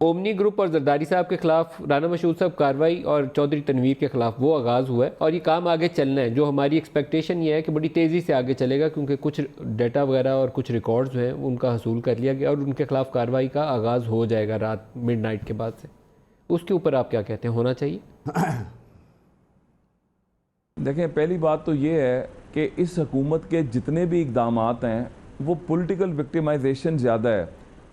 Omni group اور زرداری صاحب کے خلاف رانا مشہور صاحب کاروائی اور چودھری تنویر کے خلاف وہ آغاز ہوا ہے اور یہ کام آگے چلنا ہے. جو ہماری ایکسپیکٹیشن یہ ہے کہ بڑی تیزی سے آگے چلے گا کیونکہ کچھ ڈیٹا وغیرہ اور کچھ ریکارڈز ہیں ان کا حصول کر لیا گیا اور ان کے خلاف کاروائی کا آغاز ہو جائے گا رات مڈ نائٹ کے بعد سے. اس کے اوپر آپ کیا کہتے ہیں ہونا چاہیے؟ دیکھیں پہلی بات تو یہ ہے کہ اس حکومت کے جتنے بھی اقدامات ہیں وہ پولیٹیکل وکٹیمائزیشن زیادہ ہے.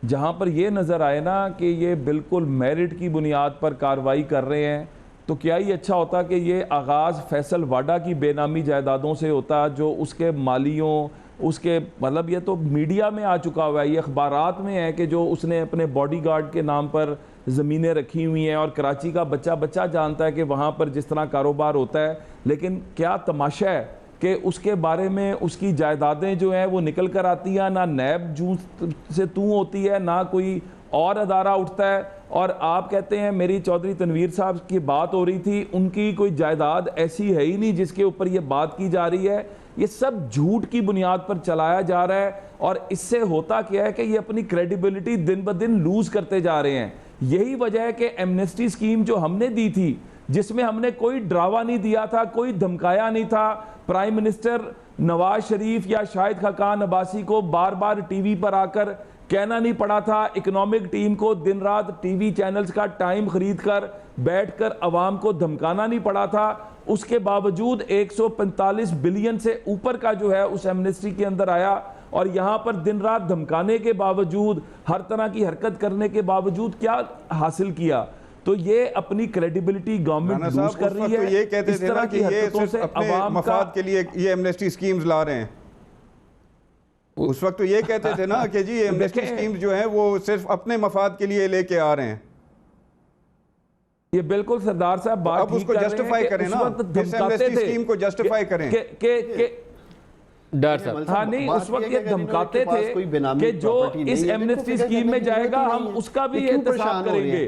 جہاں پر یہ نظر آئے نا کہ یہ بالکل میرٹ کی بنیاد پر کارروائی کر رہے ہیں تو کیا ہی اچھا ہوتا کہ یہ آغاز فیصل واڈا کی بے نامی جائیدادوں سے ہوتا جو اس کے مالیوں اس کے مطلب یہ تو میڈیا میں آ چکا ہوا ہے, یہ اخبارات میں ہے کہ جو اس نے اپنے باڈی گارڈ کے نام پر زمینیں رکھی ہوئی ہیں اور کراچی کا بچہ جانتا ہے کہ وہاں پر جس طرح کاروبار ہوتا ہے. لیکن کیا تماشا ہے کہ اس کے بارے میں اس کی جائیدادیں جو ہیں وہ نکل کر آتی ہیں, نہ نیب جوں سے توں ہوتی ہے, نہ کوئی اور ادارہ اٹھتا ہے. اور آپ کہتے ہیں میری چودھری تنویر صاحب کی بات ہو رہی تھی, ان کی کوئی جائیداد ایسی ہے ہی نہیں جس کے اوپر یہ بات کی جا رہی ہے. یہ سب جھوٹ کی بنیاد پر چلایا جا رہا ہے اور اس سے ہوتا کیا ہے کہ یہ اپنی کریڈیبلٹی دن بدن لوز کرتے جا رہے ہیں. یہی وجہ ہے کہ ایمنسٹی سکیم جو ہم نے دی تھی جس میں ہم نے کوئی ڈراوا نہیں دیا تھا, کوئی دھمکایا نہیں تھا, پرائم منسٹر نواز شریف یا شاہد خاقان عباسی کو بار بار ٹی وی پر آ کر کہنا نہیں پڑا تھا, اکنامک ٹیم کو دن رات ٹی وی چینلز کا ٹائم خرید کر بیٹھ کر عوام کو دھمکانا نہیں پڑا تھا. اس کے باوجود 145 بلین سے اوپر کا جو ہے اس ایمنسٹی کے اندر آیا اور یہاں پر دن رات دھمکانے کے باوجود ہر طرح کی حرکت کرنے کے باوجود کیا حاصل کیا؟ تو یہ اپنی کریڈیبلٹی گورنمنٹ لوز کر رہی ہے. یہ کہتے تھے نا کہ یہ صرف اپنے مفاد کے لیے یہ ایمنسٹی سکیمز لا رہے ہیں. اس وقت تو یہ کہتے تھے نا کہ جی ایمنسٹی سکیمز جو ہیں وہ صرف اپنے مفاد کے لیے لے کے آ رہے ہیں. یہ بالکل سردار صاحب بات اب اس کو جسٹیفائی کریں نا, اس ایمنسٹی سکیم کو جسٹیفائی کریں ڈار صاحب. ہاں نہیں, اس وقت یہ دھمکاتے تھے کہ جو اس ایمنسٹی سکیم میں جائے گا ہم اس کا بھی احتساب کریں گے.